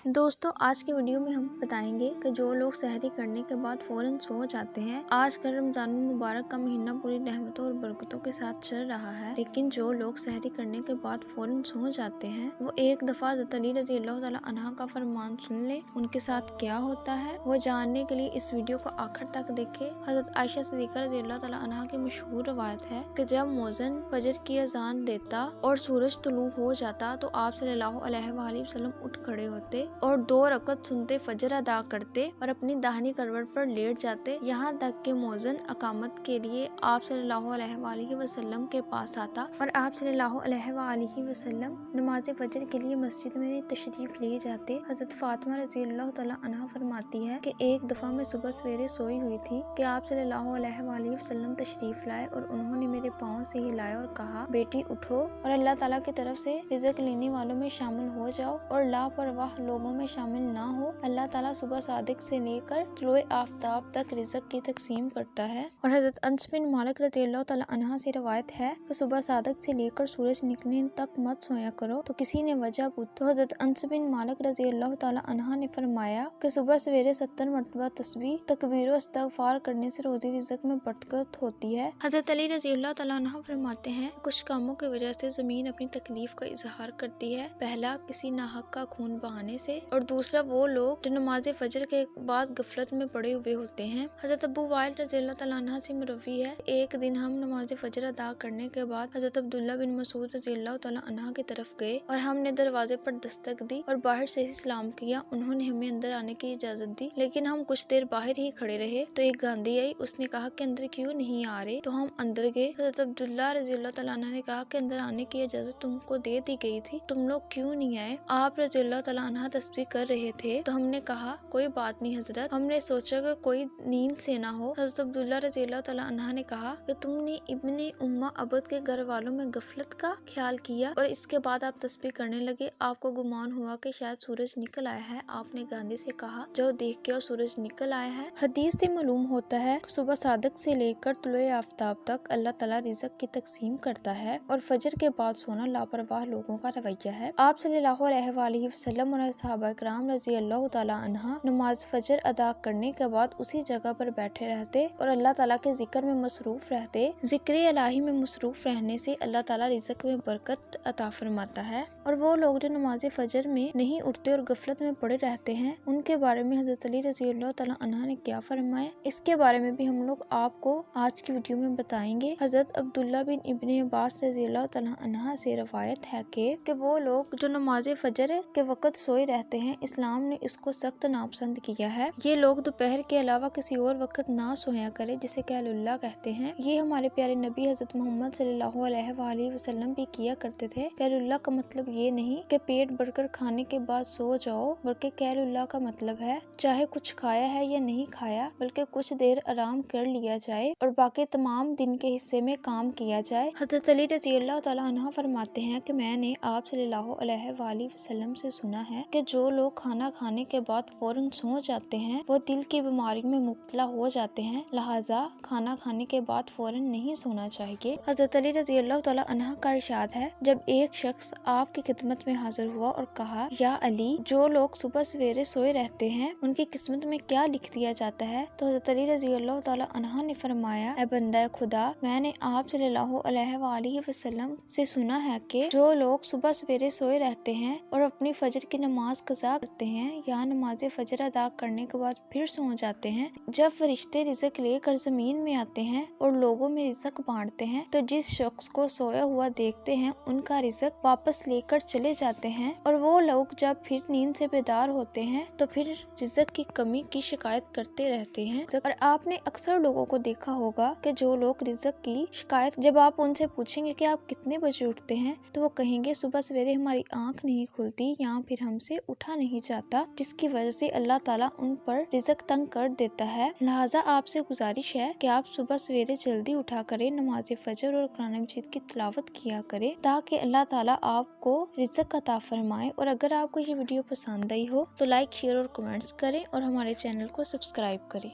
دوستوں آج کی ویڈیو میں ہم بتائیں گے کہ جو لوگ سحری کرنے کے بعد فوراً سو جاتے ہیں۔ آج کل رمضان المبارک کا مہینہ پوری رحمتوں اور برکتوں کے ساتھ چل رہا ہے، لیکن جو لوگ سحری کرنے کے بعد فوراً سو جاتے ہیں وہ ایک دفعہ حضرت علی رضی اللہ تعالیٰ عنہ کا فرمان سن لیں۔ ان کے ساتھ کیا ہوتا ہے وہ جاننے کے لیے اس ویڈیو کو آخر تک دیکھیں۔ حضرت عائشہ صدیقہ رضی اللہ تعالیٰ عنہ کی مشہور روایت ہے کہ جب مؤذن فجر کی اذان دیتا اور سورج طلوع ہو جاتا تو آپ صلی اللہ علیہ وآلہ وسلم اٹھ کھڑے ہوتے اور 2 رکعت سنتے فجر ادا کرتے اور اپنی داہنی کروٹ پر لیٹ جاتے، یہاں تک کہ مؤذن اقامت کے لیے آپ صلی اللہ علیہ وآلہ وسلم کے پاس آتا اور آپ صلی اللہ علیہ وآلہ وسلم نماز فجر کے لیے مسجد میں تشریف لے جاتے۔ حضرت فاطمہ رضی اللہ تعالیٰ عنہ فرماتی ہے کہ ایک دفعہ میں صبح سویرے سوئی ہوئی تھی کہ آپ صلی اللہ علیہ وآلہ وسلم تشریف لائے اور انہوں نے میرے پاؤں سے ہلایا اور کہا، بیٹی اٹھو اور اللہ تعالیٰ کی طرف سے رزق لینے والوں میں شامل ہو جاؤ اور لاپرواہ لوگوں میں شامل نہ ہو۔ اللہ تعالیٰ صبح صادق سے لے کر طلوع آفتاب تک رزق کی تقسیم کرتا ہے۔ اور حضرت انس بن مالک رضی اللہ تعالیٰ عنہ سے روایت ہے کہ صبح صادق سے لے کر سورج نکلنے تک مت سویا کرو، تو کسی نے وجہ پوچھی تو حضرت انس بن مالک رضی اللہ تعالیٰ عنہ نے فرمایا کہ صبح سویرے 70 مرتبہ تسبیح تکبیر و استغفار کرنے سے روزی رزق میں برکت ہوتی ہے۔ حضرت علی رضی اللہ تعالیٰ عنہ فرماتے ہیں کچھ کاموں کی وجہ سے زمین اپنی تکلیف کا اظہار کرتی ہے، پہلا کسی ناحق کا خون بہانے سے اور دوسرا وہ لوگ جو نماز فجر کے بعد غفلت میں پڑے ہوئے ہوتے ہیں۔ حضرت ابو وائل رضی اللہ تعالیٰ عنہ سے مروی ہے، ایک دن ہم نماز فجر ادا کرنے کے بعد حضرت عبداللہ بن مسعود رضی اللہ تعالیٰ عنہ کی طرف گئے اور ہم نے دروازے پر دستک دی اور باہر سے ہی سلام کیا۔ انہوں نے ہمیں اندر آنے کی اجازت دی، لیکن ہم کچھ دیر باہر ہی کھڑے رہے تو ایک گاندھی آئی، اس نے کہا کہ اندر کیوں نہیں آ رہے، تو ہم اندر گئے۔ حضرت عبداللہ رضی اللہ تعالیٰ عنہ نے کہا کہ اندر آنے کی اجازت تم کو دے دی گئی تھی، تم لوگ کیوں نہیں آئے؟ آپ رضی اللہ تعالیٰ عنہ تسبیح کر رہے تھے تو ہم نے کہا کوئی بات نہیں حضرت، ہم نے سوچا کہ کوئی نیند سے نہ ہو۔ حضرت عبداللہ رضی اللہ تعالیٰ عنہ نے کہا کہ تم نے ابن امہ عبد کے گھر والوں میں غفلت کا خیال کیا اور اس کے بعد آپ تسبیح کرنے لگے، آپ کو گمان ہوا کہ شاید سورج نکل آیا ہے۔ آپ نے گاندھی سے کہا جاؤ دیکھ کے اور سورج نکل آیا ہے۔ حدیث سے معلوم ہوتا ہے صبح صادق سے لے کر طلوع آفتاب تک اللہ تعالیٰ رزق کی تقسیم کرتا ہے اور فجر کے بعد سونا لاپرواہ لوگوں کا رویہ ہے۔ آپ صلی اللہ علیہ وآلہ وسلم اور صحابہ کرام رضی اللہ تعالیٰ عنہ نماز فجر ادا کرنے کے بعد اسی جگہ پر بیٹھے رہتے اور اللہ تعالیٰ کے ذکر میں مصروف رہتے۔ ذکر الہی میں مصروف رہنے سے اللہ تعالیٰ رزق میں برکت عطا فرماتا ہے، اور وہ لوگ جو نماز فجر میں نہیں اٹھتے اور غفلت میں پڑے رہتے ہیں ان کے بارے میں حضرت علی رضی اللہ تعالیٰ عنہ نے کیا فرمایا، اس کے بارے میں بھی ہم لوگ آپ کو آج کی ویڈیو میں بتائیں گے۔ حضرت عبداللہ بن ابن عباس رضی اللہ تعالیٰ عنہ سے روایت ہے کہ وہ لوگ جو نماز فجر کے وقت سوئے رہتے ہیں اسلام نے اس کو سخت ناپسند کیا ہے۔ یہ لوگ دوپہر کے علاوہ کسی اور وقت نہ سویا کرے جسے قیل اللہ کہتے ہیں۔ یہ ہمارے پیارے نبی حضرت محمد صلی اللہ علیہ وآلہ وسلم بھی کیا کرتے تھے۔ قیل اللہ کا مطلب یہ نہیں کہ پیٹ بھر کر کھانے کے بعد سو جاؤ، بلکہ قیل اللہ کا مطلب ہے چاہے کچھ کھایا ہے یا نہیں کھایا بلکہ کچھ دیر آرام کر لیا جائے اور باقی تمام دن کے حصے میں کام کیا جائے۔ حضرت علی رضی اللہ تعالیٰ عنہ فرماتے ہیں کہ میں نے آپ صلی اللہ علیہ وآلہ وسلم سے سنا ہے کہ جو لوگ کھانا کھانے کے بعد فوراً سو جاتے ہیں وہ دل کی بیماری میں مبتلا ہو جاتے ہیں، لہٰذا کھانا کھانے کے بعد فوراً نہیں سونا چاہیے۔ حضرت علی رضی اللہ تعالیٰ عنہ کا ارشاد ہے جب ایک شخص آپ کی خدمت میں حاضر ہوا اور کہا، یا علی، جو لوگ صبح سویرے سوئے رہتے ہیں ان کی قسمت میں کیا لکھ دیا جاتا ہے؟ تو حضرت علی رضی اللہ تعالیٰ عنہ نے فرمایا، اے بندہ خدا، میں نے آپ صلی اللہ علیہ وآلہ وسلم سے سنا ہے کہ جو لوگ صبح سویرے سوئے رہتے ہیں اور اپنی فجر کی نماز قضا کرتے ہیں یا نماز فجر ادا کرنے کے بعد پھر سو جاتے ہیں، جب فرشتے رزق لے کر زمین میں آتے ہیں اور لوگوں میں رزق بانٹتے ہیں تو جس شخص کو سویا ہوا دیکھتے ہیں ان کا رزق واپس لے کر چلے جاتے ہیں، اور وہ لوگ جب پھر نیند سے بیدار ہوتے ہیں تو پھر رزق کی کمی کی شکایت کرتے رہتے ہیں۔ اور آپ نے اکثر لوگوں کو دیکھا ہوگا کہ جو لوگ رزق کی شکایت، جب آپ ان سے پوچھیں گے کہ آپ کتنے بجے اٹھتے ہیں تو وہ کہیں گے صبح سویرے ہماری آنکھ نہیں کھلتی یا پھر ہم سے اٹھا نہیں جاتا، جس کی وجہ سے اللہ تعالیٰ ان پر رزق تنگ کر دیتا ہے۔ لہٰذا آپ سے گزارش ہے کہ آپ صبح سویرے جلدی اٹھا کریں، نماز فجر اور قرآن مجید کی تلاوت کیا کریں تاکہ اللہ تعالیٰ آپ کو رزق عطا فرمائے۔ اور اگر آپ کو یہ ویڈیو پسند آئی ہو تو لائک، شیئر اور کمنٹس کریں اور ہمارے چینل کو سبسکرائب کریں۔